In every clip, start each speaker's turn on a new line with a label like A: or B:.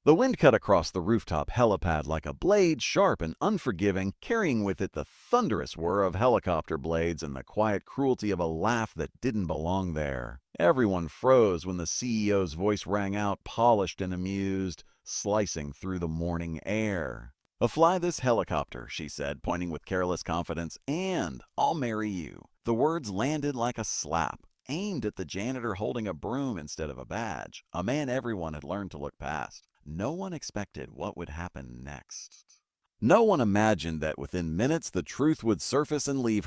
A: The wind cut across the rooftop helipad like a blade, sharp and unforgiving, carrying with it the thunderous whir of helicopter blades and the quiet cruelty of a laugh that didn't belong there. Everyone froze when the CEO's voice rang out, polished and amused, slicing through the morning air. "Fly this helicopter," she said, pointing with careless confidence, "and I'll marry you." The words landed like a slap, aimed at the janitor holding a broom instead of a badge, a man everyone had learned to look past. No one expected what would happen next. No one imagined that within minutes the truth would surface and leave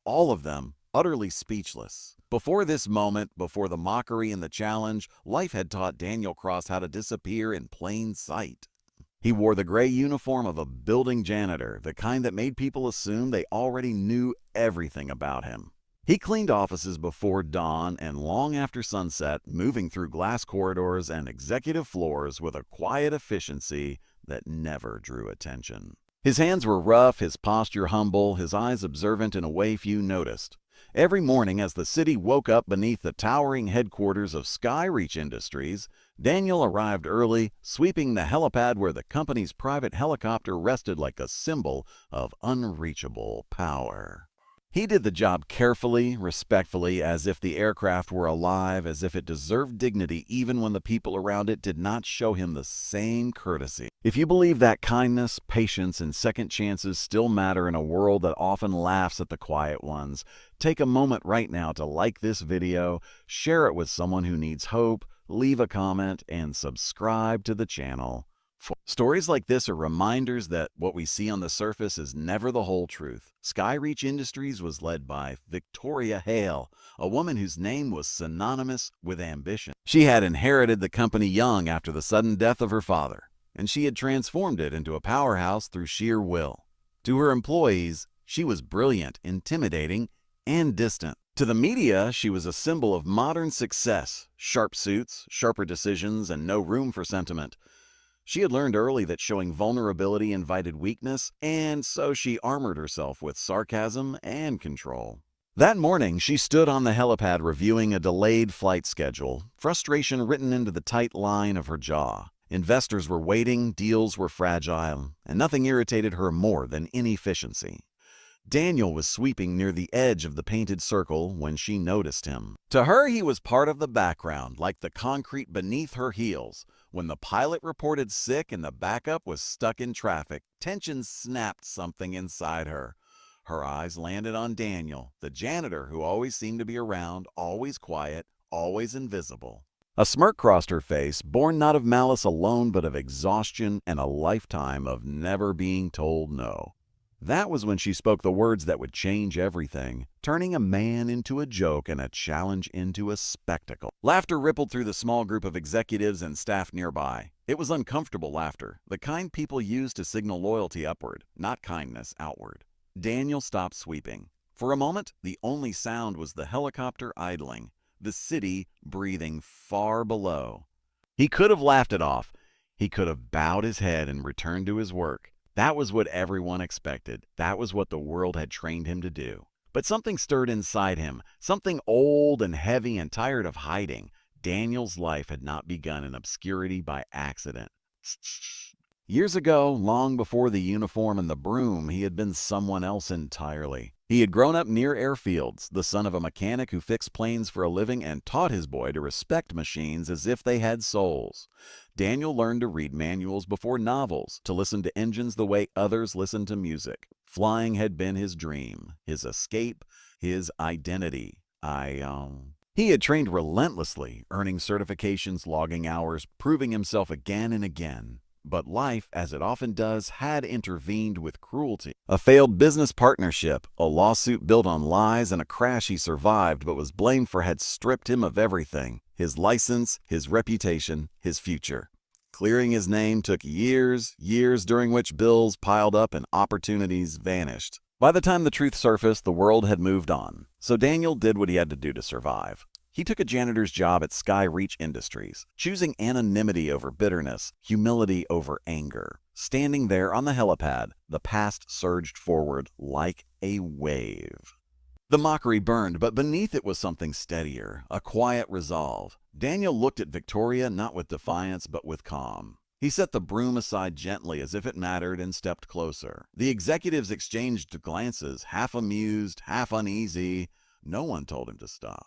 A: all of them, utterly speechless. Before this moment, before the mockery and the challenge, life had taught Daniel Cross how to disappear in plain sight. He wore the gray uniform of a building janitor, the kind that made people assume they already knew everything about him. He cleaned offices before dawn and long after sunset, moving through glass corridors and executive floors with a quiet efficiency that never drew attention. His hands were rough, his posture humble, his eyes observant in a way few noticed. Every morning as the city woke up beneath the towering headquarters of Skyreach Industries, Daniel arrived early, sweeping the helipad where the company's private helicopter rested like a symbol of unreachable power. He did the job carefully, respectfully, as if the aircraft were alive, as if it deserved dignity even when the people around it did not show him the same courtesy. If you believe that kindness, patience, and second chances still matter in a world that often laughs at the quiet ones, take a moment right now to like this video, share it with someone who needs hope, leave a comment, and subscribe to the channel. Stories like this are reminders that what we see on the surface is never the whole truth. Skyreach Industries was led by Victoria Hale, a woman whose name was synonymous with ambition. She had inherited the company young after the sudden death of her father, and she had transformed it into a powerhouse through sheer will. To her employees, she was brilliant, intimidating, and distant. To the media, she was a symbol of modern success, sharp suits, sharper decisions, and no room for sentiment. She had learned early that showing vulnerability invited weakness, and so she armored herself with sarcasm and control. That morning, she stood on the helipad reviewing a delayed flight schedule, frustration written into the tight line of her jaw. Investors were waiting, deals were fragile, and nothing irritated her more than inefficiency. Daniel was sweeping near the edge of the painted circle when she noticed him. To her, he was part of the background, like the concrete beneath her heels. When the pilot reported sick and the backup was stuck in traffic, tension snapped something inside her. Her eyes landed on Daniel, the janitor who always seemed to be around, always quiet, always invisible. A smirk crossed her face, born not of malice alone but of exhaustion and a lifetime of never being told no. That was when she spoke the words that would change everything, turning a man into a joke and a challenge into a spectacle. Laughter rippled through the small group of executives and staff nearby. It was uncomfortable laughter, the kind people use to signal loyalty upward, not kindness outward. Daniel stopped sweeping. For a moment, the only sound was the helicopter idling, the city breathing far below. He could have laughed it off. He could have bowed his head and returned to his work. That was what everyone expected. That was what the world had trained him to do. But something stirred inside him, something old and heavy and tired of hiding. Daniel's life had not begun in obscurity by accident. Years ago, long before the uniform and the broom, he had been someone else entirely. He had grown up near airfields, the son of a mechanic who fixed planes for a living and taught his boy to respect machines as if they had souls. Daniel learned to read manuals before novels, to listen to engines the way others listened to music. Flying had been his dream, his escape, his identity. He had trained relentlessly, earning certifications, logging hours, proving himself again and again. But life, as it often does, had intervened with cruelty. A failed business partnership, a lawsuit built on lies, and a crash he survived but was blamed for had stripped him of everything: his license, his reputation, his future. Clearing his name took years during which bills piled up and opportunities vanished. By the time the truth surfaced, the world had moved on. So Daniel did what he had to do to survive. He took a janitor's job at Skyreach Industries, choosing anonymity over bitterness, humility over anger. Standing there on the helipad, the past surged forward like a wave. The mockery burned, but beneath it was something steadier, a quiet resolve. Daniel looked at Victoria not with defiance but with calm. He set the broom aside gently as if it mattered and stepped closer. The executives exchanged glances, half amused, half uneasy. No one told him to stop.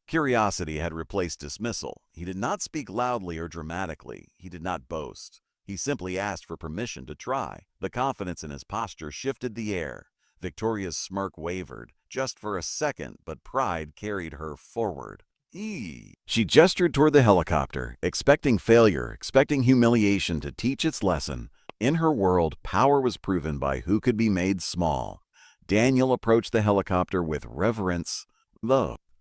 A: Curiosity had replaced dismissal. He did not speak loudly or dramatically. He did not boast. He simply asked for permission to try. The confidence in his posture shifted the air. Victoria's smirk wavered, just for a second, but pride carried her forward. She gestured toward the helicopter, expecting failure, expecting humiliation to teach its lesson. In her world, power was proven by who could be made small. Daniel approached the helicopter with reverence.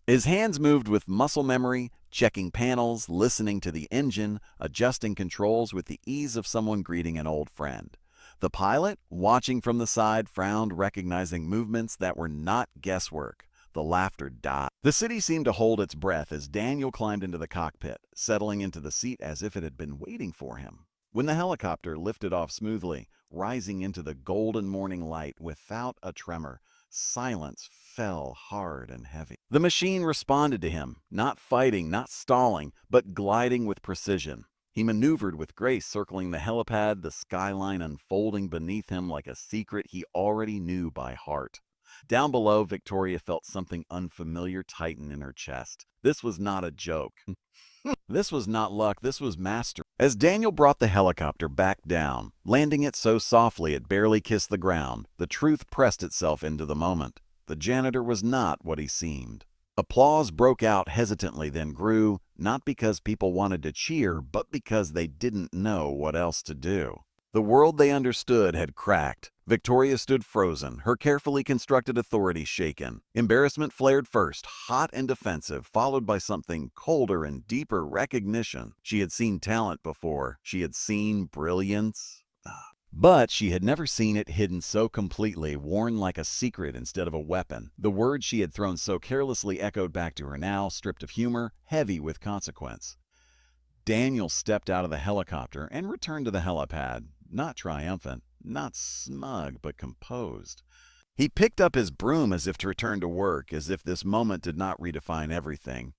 A: His hands moved with muscle memory, checking panels, listening to the engine, adjusting controls with the ease of someone greeting an old friend. The pilot, watching from the side, frowned, recognizing movements that were not guesswork. The laughter died. The city seemed to hold its breath as Daniel climbed into the cockpit, settling into the seat as if it had been waiting for him. When the helicopter lifted off smoothly, rising into the golden morning light without a tremor, silence fell hard and heavy. The machine responded to him, not fighting, not stalling, but gliding with precision. He maneuvered with grace, circling the helipad, the skyline unfolding beneath him like a secret he already knew by heart. Down below, Victoria felt something unfamiliar tighten in her chest. This was not a joke. This was not luck, this was mastery. As Daniel brought the helicopter back down, landing it so softly it barely kissed the ground, the truth pressed itself into the moment. The janitor was not what he seemed. Applause broke out hesitantly, then grew, not because people wanted to cheer, but because they didn't know what else to do. The world they understood had cracked. Victoria stood frozen, her carefully constructed authority shaken. Embarrassment flared first, hot and defensive, followed by something colder and deeper: recognition. She had seen talent before. She had seen brilliance. But she had never seen it hidden so completely, worn like a secret instead of a weapon. The words she had thrown so carelessly echoed back to her now, stripped of humor, heavy with consequence. Daniel stepped out of the helicopter and returned to the helipad, not triumphant, not smug, but composed. He picked up his broom as if to return to work, as if this moment did not redefine everything.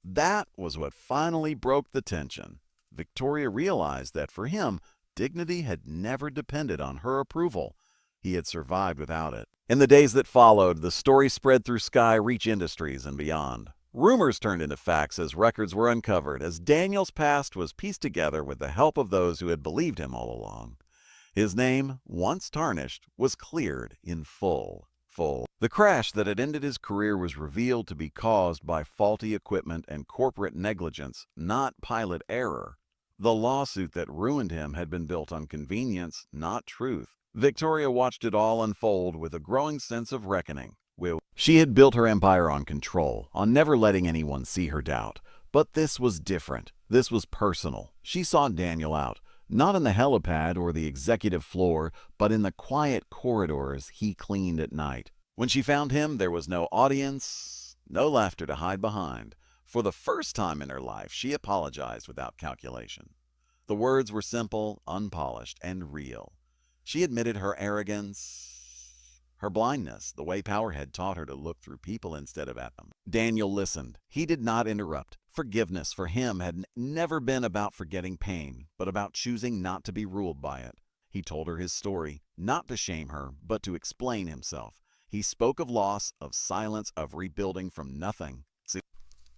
A: That was what finally broke the tension. Victoria realized that for him, dignity had never depended on her approval. He had survived without it. In the days that followed, the story spread through Sky Reach Industries and beyond. Rumors turned into facts as records were uncovered, as Daniel's past was pieced together with the help of those who had believed him all along. His name, once tarnished, was cleared in full. The crash that had ended his career was revealed to be caused by faulty equipment and corporate negligence, not pilot error. The lawsuit that ruined him had been built on convenience, not truth. Victoria watched it all unfold with a growing sense of reckoning. She had built her empire on control, on never letting anyone see her doubt. But this was different. This was personal. She saw Daniel out, not in the helipad or the executive floor, but in the quiet corridors he cleaned at night. When she found him, there was no audience, no laughter to hide behind. For the first time in her life, she apologized without calculation. The words were simple, unpolished, and real. She admitted her arrogance, her blindness, the way power had taught her to look through people instead of at them. Daniel listened. He did not interrupt. Forgiveness for him had never been about forgetting pain, but about choosing not to be ruled by it. He told her his story, not to shame her, but to explain himself. He spoke of loss, of silence, of rebuilding from nothing.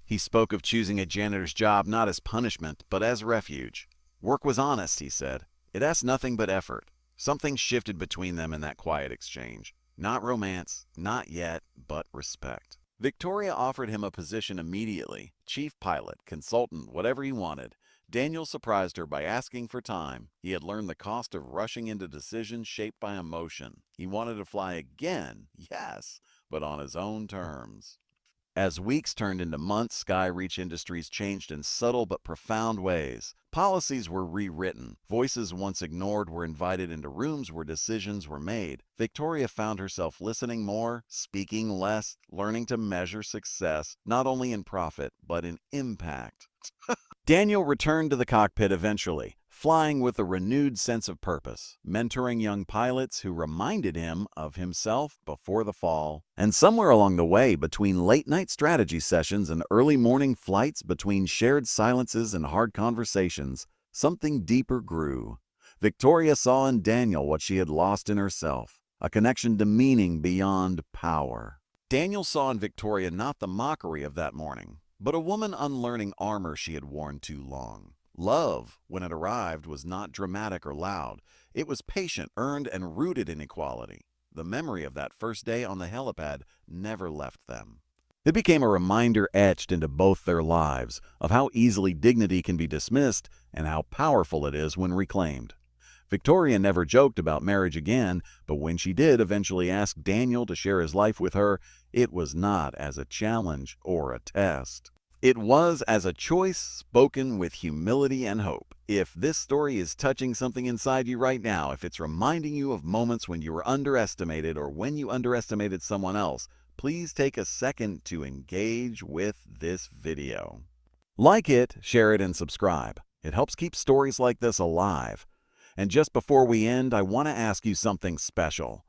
A: He spoke of choosing a janitor's job not as punishment, but as refuge. Work was honest, he said. It asked nothing but effort. Something shifted between them in that quiet exchange. Not romance, not yet, but respect. Victoria offered him a position immediately, chief pilot, consultant, whatever he wanted. Daniel surprised her by asking for time. He had learned the cost of rushing into decisions shaped by emotion. He wanted to fly again, yes, but on his own terms. As weeks turned into months, Sky Reach Industries changed in subtle but profound ways. Policies were rewritten. Voices once ignored were invited into rooms where decisions were made. Victoria found herself listening more, speaking less, learning to measure success, not only in profit, but in impact. Daniel returned to the cockpit eventually, flying with a renewed sense of purpose, mentoring young pilots who reminded him of himself before the fall. And somewhere along the way, between late-night strategy sessions and early morning flights, between shared silences and hard conversations, something deeper grew. Victoria saw in Daniel what she had lost in herself, a connection to meaning beyond power. Daniel saw in Victoria not the mockery of that morning, but a woman unlearning armor she had worn too long. Love, when it arrived, was not dramatic or loud. It was patient, earned, and rooted in equality. The memory of that first day on the helipad never left them. It became a reminder etched into both their lives of how easily dignity can be dismissed and how powerful it is when reclaimed. Victoria never joked about marriage again, but when she did eventually ask Daniel to share his life with her, it was not as a challenge or a test. It was as a choice spoken with humility and hope. If this story is touching something inside you right now, if it's reminding you of moments when you were underestimated or when you underestimated someone else, please take a second to engage with this video. Like it, share it, and subscribe. It helps keep stories like this alive. And just before we end, I want to ask you something special.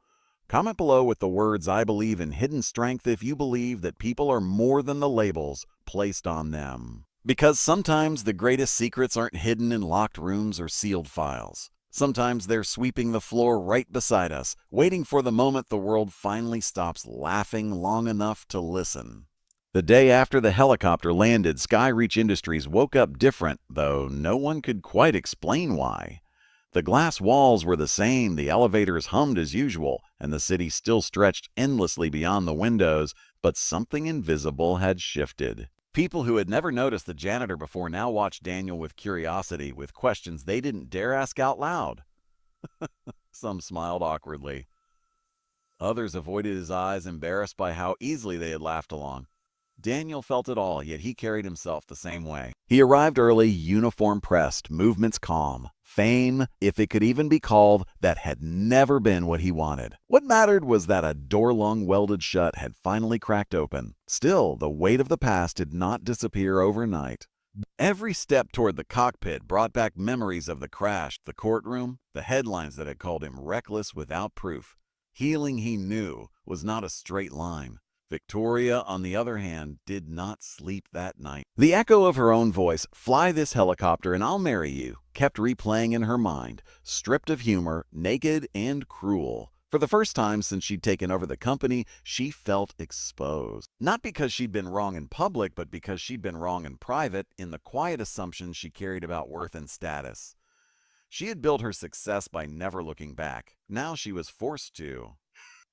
A: Comment below with the words "I believe in hidden strength" if you believe that people are more than the labels placed on them. Because sometimes the greatest secrets aren't hidden in locked rooms or sealed files. Sometimes they're sweeping the floor right beside us, waiting for the moment the world finally stops laughing long enough to listen. The day after the helicopter landed, Skyreach Industries woke up different, though no one could quite explain why. The glass walls were the same, the elevators hummed as usual, and the city still stretched endlessly beyond the windows, but something invisible had shifted. People who had never noticed the janitor before now watched Daniel with curiosity, with questions they didn't dare ask out loud. Some smiled awkwardly. Others avoided his eyes, embarrassed by how easily they had laughed along. Daniel felt it all, yet he carried himself the same way. He arrived early, uniform pressed, movements calm. Fame, if it could even be called, that had never been what he wanted. What mattered was that a door long welded shut had finally cracked open. Still, the weight of the past did not disappear overnight. Every step toward the cockpit brought back memories of the crash, the courtroom, the headlines that had called him reckless without proof. Healing, he knew, was not a straight line. Victoria, on the other hand, did not sleep that night. The echo of her own voice, "Fly this helicopter and I'll marry you," kept replaying in her mind, stripped of humor, naked and cruel. For the first time since she'd taken over the company, she felt exposed. Not because she'd been wrong in public, but because she'd been wrong in private, in the quiet assumptions she carried about worth and status. She had built her success by never looking back. Now she was forced to.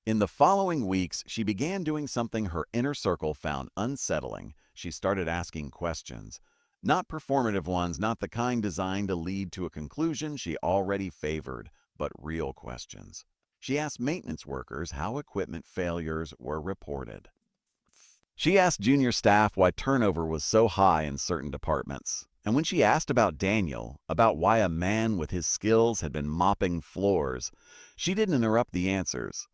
A: In the following weeks, she began doing something her inner circle found unsettling. She started asking questions. Not performative ones, not the kind designed to lead to a conclusion she already favored, but real questions. She asked maintenance workers how equipment failures were reported. She asked junior staff why turnover was so high in certain departments. And when she asked about Daniel, about why a man with his skills had been mopping floors, she didn't interrupt the answers.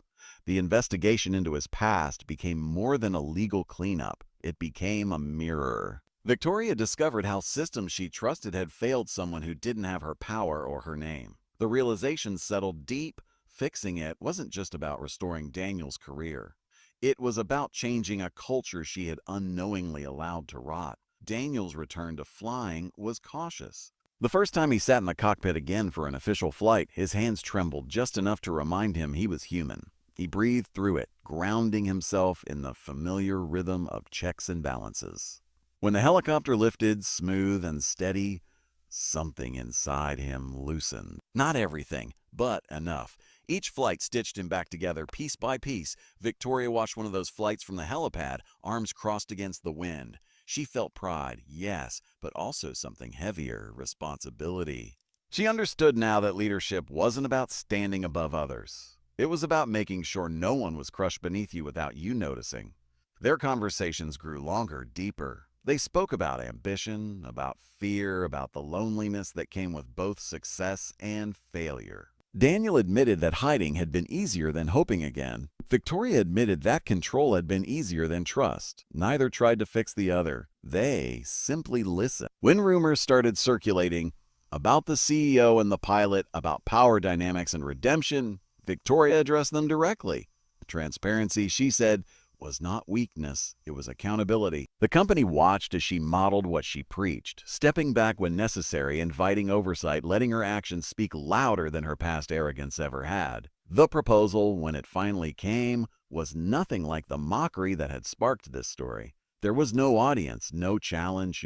A: The investigation into his past became more than a legal cleanup. It became a mirror. Victoria discovered how systems she trusted had failed someone who didn't have her power or her name. The realization settled deep. Fixing it wasn't just about restoring Daniel's career. It was about changing a culture she had unknowingly allowed to rot. Daniel's return to flying was cautious. The first time he sat in the cockpit again for an official flight, his hands trembled just enough to remind him he was human. He breathed through it, grounding himself in the familiar rhythm of checks and balances. When the helicopter lifted, smooth and steady, something inside him loosened. Not everything, but enough. Each flight stitched him back together piece by piece. Victoria watched one of those flights from the helipad, arms crossed against the wind. She felt pride, yes, but also something heavier, responsibility. She understood now that leadership wasn't about standing above others. It was about making sure no one was crushed beneath you without you noticing. Their conversations grew longer, deeper. They spoke about ambition, about fear, about the loneliness that came with both success and failure. Daniel admitted that hiding had been easier than hoping again. Victoria admitted that control had been easier than trust. Neither tried to fix the other. They simply listened. When rumors started circulating about the CEO and the pilot, about power dynamics and redemption, Victoria addressed them directly. Transparency, she said, was not weakness, it was accountability. The company watched as she modeled what she preached, stepping back when necessary, inviting oversight, letting her actions speak louder than her past arrogance ever had. The proposal, when it finally came, was nothing like the mockery that had sparked this story. There was no audience, no challenge,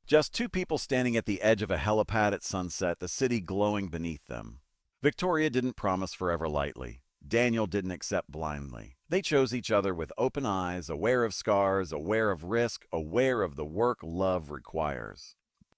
A: just two people standing at the edge of a helipad at sunset, the city glowing beneath them. Victoria didn't promise forever lightly. Daniel didn't accept blindly. They chose each other with open eyes, aware of scars, aware of risk, aware of the work love requires.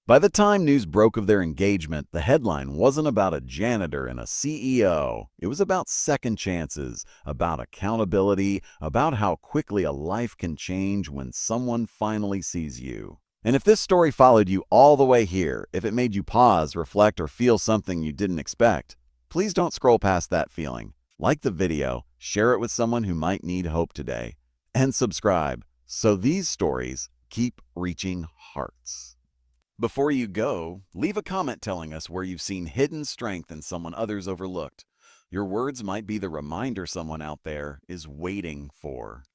A: By the time news broke of their engagement, the headline wasn't about a janitor and a CEO. It was about second chances, about accountability, about how quickly a life can change when someone finally sees you. And if this story followed you all the way here, if it made you pause, reflect, or feel something you didn't expect, please don't scroll past that feeling. Like the video, share it with someone who might need hope today, and subscribe so these stories keep reaching hearts. Before you go, leave a comment telling us where you've seen hidden strength in someone others overlooked. Your words might be the reminder someone out there is waiting for.